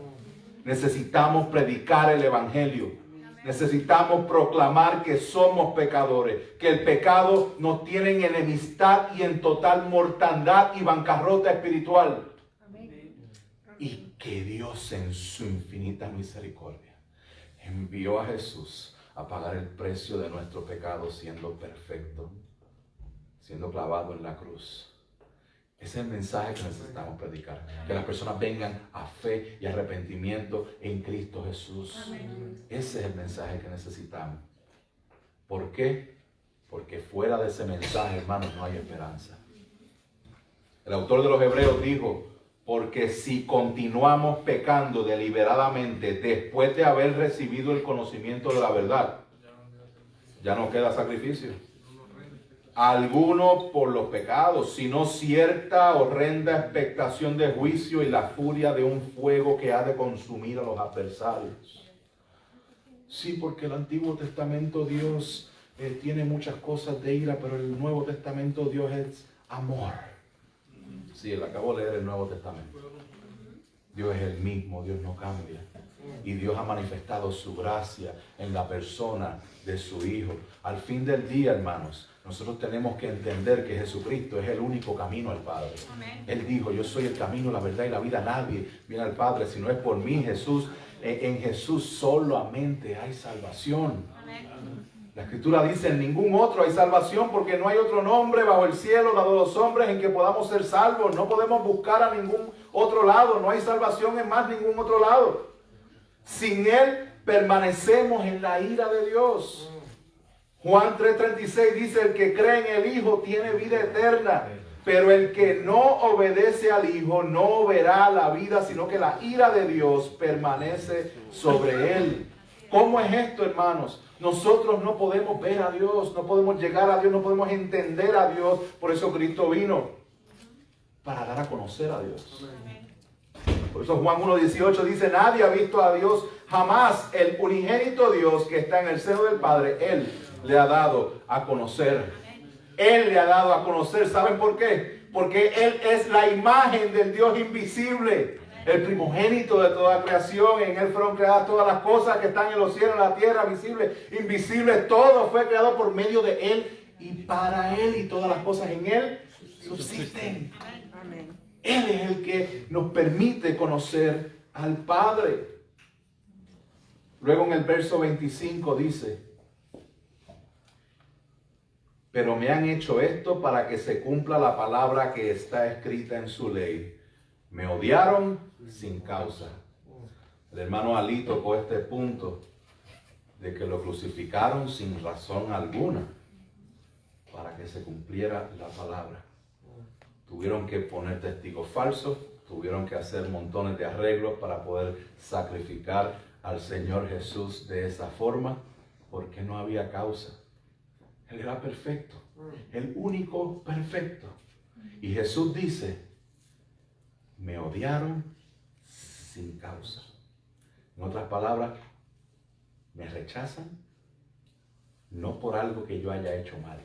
Necesitamos predicar el Evangelio. Necesitamos proclamar que somos pecadores, que el pecado nos tiene en enemistad y en total mortandad y bancarrota espiritual. Y que Dios en su infinita misericordia envió a Jesús a pagar el precio de nuestro pecado siendo perfecto, siendo clavado en la cruz. Ese es el mensaje que necesitamos predicar. Que las personas vengan a fe y arrepentimiento en Cristo Jesús. Amén. Ese es el mensaje que necesitamos. ¿Por qué? Porque fuera de ese mensaje, hermanos, no hay esperanza. El autor de los Hebreos dijo, porque si continuamos pecando deliberadamente después de haber recibido el conocimiento de la verdad, ya no queda sacrificio alguno por los pecados, sino cierta horrenda expectación de juicio y la furia de un fuego que ha de consumir a los adversarios. Sí, porque el Antiguo Testamento Dios tiene muchas cosas de ira, pero el Nuevo Testamento Dios es amor. Sí, acabo de leer el Nuevo Testamento. Dios es el mismo, Dios no cambia. Y Dios ha manifestado su gracia en la persona de su Hijo. Al fin del día, hermanos, nosotros tenemos que entender que Jesucristo es el único camino al Padre. Amén. Él dijo, yo soy el camino, la verdad y la vida. Nadie viene al Padre si no es por mí. Jesús, en Jesús solamente hay salvación. Amén. La Escritura dice, en ningún otro hay salvación porque no hay otro nombre bajo el cielo dado a los hombres en que podamos ser salvos. No podemos buscar a ningún otro lado. No hay salvación en más ningún otro lado. Sin Él permanecemos en la ira de Dios. Juan 3:36 dice, el que cree en el Hijo tiene vida eterna, pero el que no obedece al Hijo no verá la vida, sino que la ira de Dios permanece sobre él. ¿Cómo es esto, hermanos? Nosotros no podemos ver a Dios, no podemos llegar a Dios, no podemos entender a Dios. Por eso Cristo vino, para dar a conocer a Dios. Por eso Juan 1:18 dice, nadie ha visto a Dios jamás. El unigénito Dios que está en el seno del Padre, Él le ha dado a conocer. Él le ha dado a conocer. ¿Saben por qué? Porque Él es la imagen del Dios invisible, el primogénito de toda creación. En Él fueron creadas todas las cosas que están en los cielos, en la tierra, visibles, invisibles. Todo fue creado por medio de Él y para Él, y todas las cosas en Él subsisten. Amén. Él es el que nos permite conocer al Padre. Luego en el verso 25 dice, pero me han hecho esto para que se cumpla la palabra que está escrita en su ley. Me odiaron sin causa. El hermano Ali tocó este punto de que lo crucificaron sin razón alguna para que se cumpliera la palabra. Tuvieron que poner testigos falsos, tuvieron que hacer montones de arreglos para poder sacrificar al Señor Jesús de esa forma, porque no había causa. Él era perfecto, el único perfecto. Y Jesús dice, me odiaron sin causa. En otras palabras, me rechazan no por algo que yo haya hecho mal,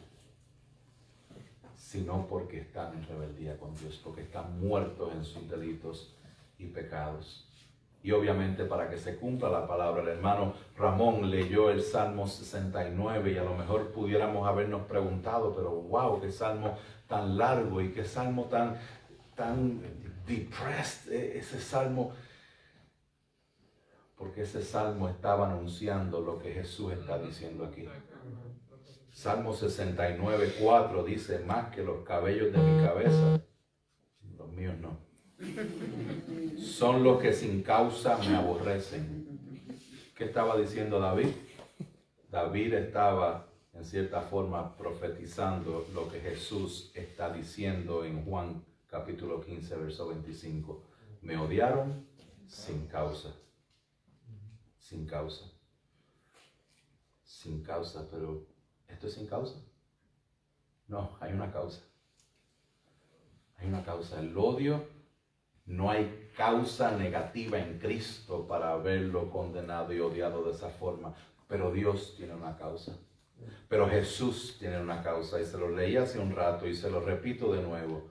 sino porque están en rebeldía con Dios, porque están muertos en sus delitos y pecados. Y obviamente para que se cumpla la palabra, el hermano Ramón leyó el Salmo 69 y a lo mejor pudiéramos habernos preguntado, pero wow, qué salmo tan largo y qué salmo tan depressed, ese salmo, porque ese salmo estaba anunciando lo que Jesús está diciendo aquí. Salmo 69:4 dice, más que los cabellos de mi cabeza, los míos no, son los que sin causa me aborrecen. ¿Qué estaba diciendo David? David estaba en cierta forma profetizando lo que Jesús está diciendo en Juan capítulo 15, verso 25. Me odiaron sin causa. Sin causa. Sin causa, pero ¿esto es sin causa? No, hay una causa. Hay una causa. El odio, no hay causa negativa en Cristo para haberlo condenado y odiado de esa forma. Pero Dios tiene una causa. Pero Jesús tiene una causa. Y se lo leí hace un rato y se lo repito de nuevo.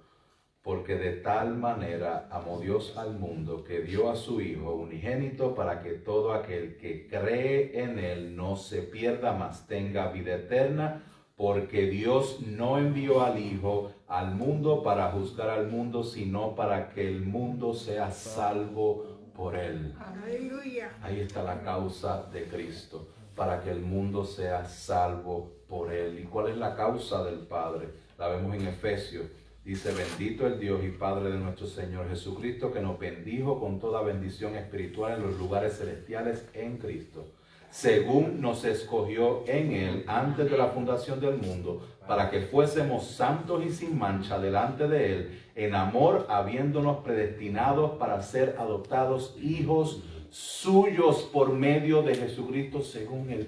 Porque de tal manera amó Dios al mundo que dio a su Hijo unigénito para que todo aquel que cree en Él no se pierda, mas tenga vida eterna. Porque Dios no envió al Hijo al mundo para juzgar al mundo, sino para que el mundo sea salvo por Él. Aleluya. Ahí está la causa de Cristo, para que el mundo sea salvo por Él. ¿Y cuál es la causa del Padre? La vemos en Efesios. Dice, bendito el Dios y Padre de nuestro Señor Jesucristo, que nos bendijo con toda bendición espiritual en los lugares celestiales en Cristo, según nos escogió en Él antes de la fundación del mundo, para que fuésemos santos y sin mancha delante de Él, en amor, habiéndonos predestinados para ser adoptados hijos suyos por medio de Jesucristo, según el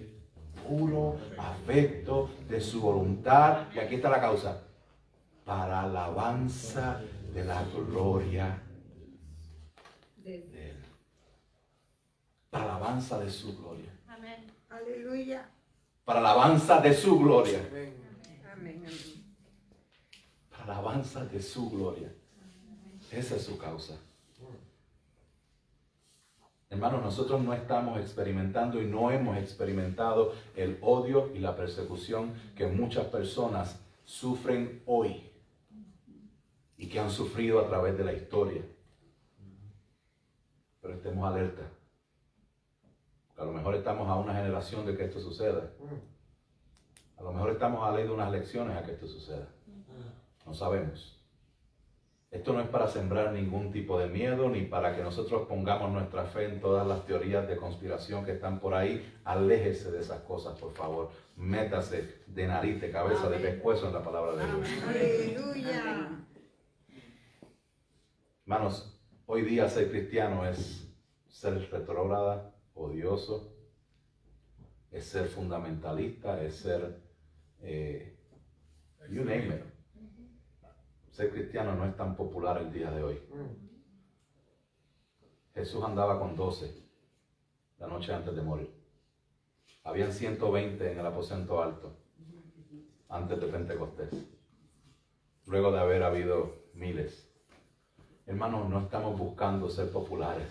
puro afecto de su voluntad. Y aquí está la causa. Para alabanza de la gloria de Él. Para alabanza de su gloria. Amén. Aleluya. Para alabanza de su gloria. Amén. Para alabanza de su gloria. Esa es su causa. Hermanos, nosotros no estamos experimentando y no hemos experimentado el odio y la persecución que muchas personas sufren hoy y que han sufrido a través de la historia. Pero estemos alerta. A lo mejor estamos a una generación de que esto suceda. A lo mejor estamos a ley de unas lecciones a que esto suceda. No sabemos. Esto no es para sembrar ningún tipo de miedo, ni para que nosotros pongamos nuestra fe en todas las teorías de conspiración que están por ahí. Aléjese de esas cosas, por favor. Métase de nariz, de cabeza, de pescuezo en la palabra de Dios. Aleluya. Hermanos, hoy día ser cristiano es ser retrógrada, odioso, es ser fundamentalista, es ser, you name it. Ser cristiano no es tan popular el día de hoy. Jesús andaba con 12 la noche antes de morir. Habían 120 en el aposento alto antes de Pentecostés. Luego de haber habido miles. Hermanos, no estamos buscando ser populares.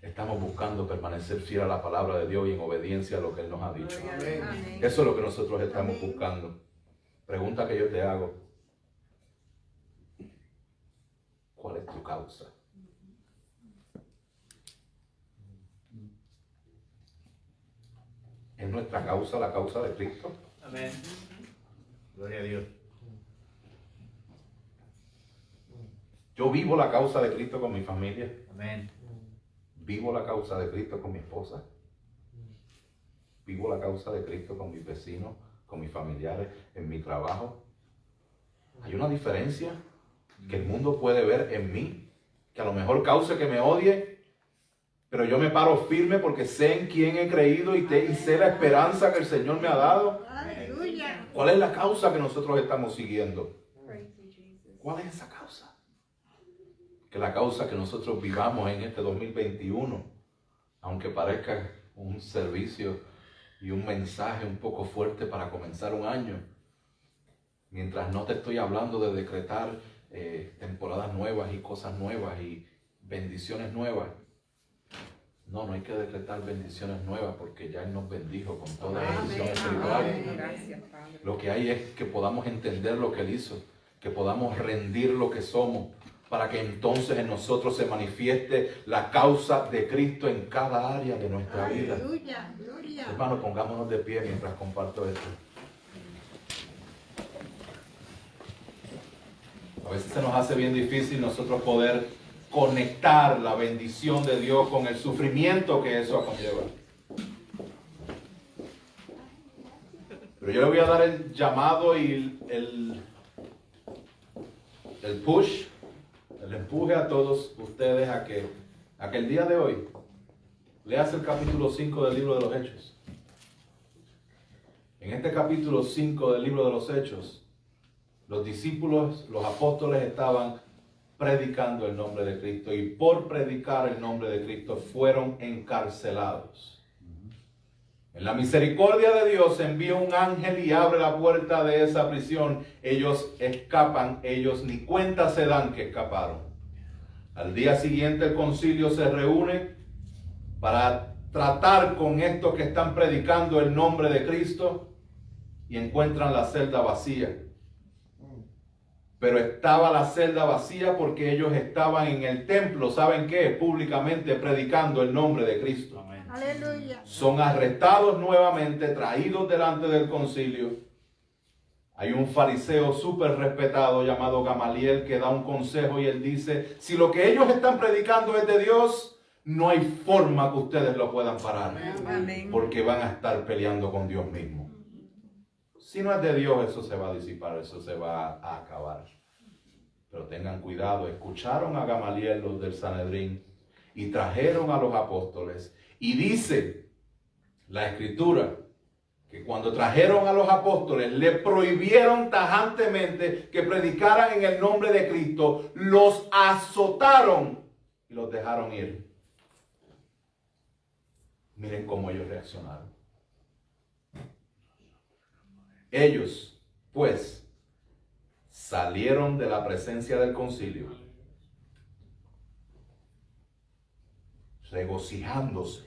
Estamos buscando permanecer fiel a la palabra de Dios y en obediencia a lo que Él nos ha dicho. Amén. Eso es lo que nosotros estamos buscando. Pregunta que yo te hago. ¿Cuál es tu causa? ¿Es nuestra causa la causa de Cristo? Amén. Gloria a Dios. Yo vivo la causa de Cristo con mi familia. Amén. Vivo la causa de Cristo con mi esposa. Vivo la causa de Cristo con mis vecinos, con mis familiares, en mi trabajo. Hay una diferencia que el mundo puede ver en mí, que a lo mejor cause que me odie, pero yo me paro firme porque sé en quién he creído y sé la esperanza que el Señor me ha dado. Aleluya. ¿Cuál es la causa que nosotros estamos siguiendo? ¿Cuál es esa causa? Que la causa que nosotros vivamos en este 2021, aunque parezca un servicio y un mensaje un poco fuerte para comenzar un año, mientras no te estoy hablando de decretar temporadas nuevas y cosas nuevas y bendiciones nuevas. No hay que decretar bendiciones nuevas porque ya Él nos bendijo con toda bendición espiritual. Gracias, Padre. Lo que hay es que podamos entender lo que Él hizo, que podamos rendir lo que somos, para que entonces en nosotros se manifieste la causa de Cristo en cada área de nuestra vida. Aleluya. Gloria. Hermanos, pongámonos de pie mientras comparto esto. A veces se nos hace bien difícil nosotros poder conectar la bendición de Dios con el sufrimiento que eso conlleva. Pero yo le voy a dar el llamado y el push, el empuje a todos ustedes a que el día de hoy leas el capítulo 5 del libro de los Hechos. En este capítulo 5 del libro de los Hechos, los discípulos, los apóstoles estaban predicando el nombre de Cristo y por predicar el nombre de Cristo fueron encarcelados. En la misericordia de Dios envía un ángel y abre la puerta de esa prisión. Ellos escapan, ellos ni cuenta se dan que escaparon. Al día siguiente el concilio se reúne para tratar con estos que están predicando el nombre de Cristo y encuentran la celda vacía. Pero estaba la celda vacía porque ellos estaban en el templo, ¿saben qué? Públicamente predicando el nombre de Cristo. Amén. Aleluya. Son arrestados nuevamente, traídos delante del concilio. Hay un fariseo súper respetado llamado Gamaliel que da un consejo y él dice, si lo que ellos están predicando es de Dios, no hay forma que ustedes lo puedan parar. Amén. Porque van a estar peleando con Dios mismo. Si no es de Dios, eso se va a disipar, eso se va a acabar. Pero tengan cuidado, escucharon a Gamaliel, los del Sanedrín, y trajeron a los apóstoles. Y dice la Escritura que cuando trajeron a los apóstoles, le prohibieron tajantemente que predicaran en el nombre de Cristo, los azotaron y los dejaron ir. Miren cómo ellos reaccionaron. Ellos, pues, salieron de la presencia del concilio, regocijándose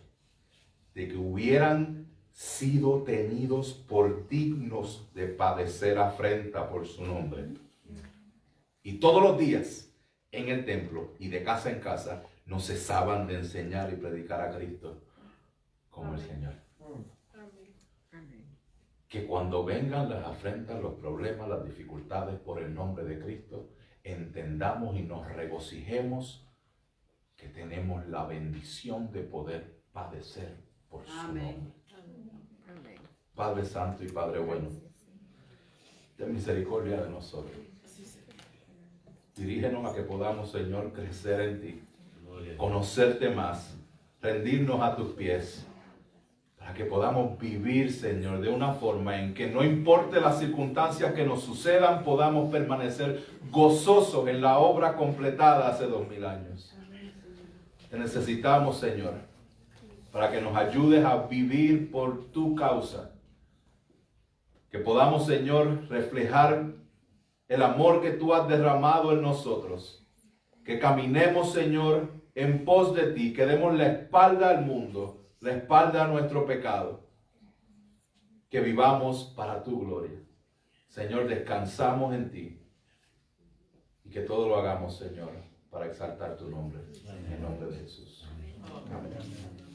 de que hubieran sido tenidos por dignos de padecer afrenta por su nombre. Y todos los días en el templo y de casa en casa no cesaban de enseñar y predicar a Cristo como el Señor. Que cuando vengan las afrentas, los problemas, las dificultades por el nombre de Cristo, entendamos y nos regocijemos que tenemos la bendición de poder padecer por su nombre. Padre Santo y Padre bueno, ten misericordia de nosotros. Dirígenos a que podamos, Señor, crecer en ti, conocerte más, rendirnos a tus pies, para que podamos vivir, Señor, de una forma en que no importe las circunstancias que nos sucedan, podamos permanecer gozosos en la obra completada hace 2000 años. Te necesitamos, Señor, para que nos ayudes a vivir por tu causa. Que podamos, Señor, reflejar el amor que tú has derramado en nosotros. Que caminemos, Señor, en pos de ti, que demos la espalda al mundo, la espalda a nuestro pecado. Que vivamos para tu gloria. Señor, descansamos en ti. Y que todo lo hagamos, Señor, para exaltar tu nombre. En el nombre de Jesús. Amén.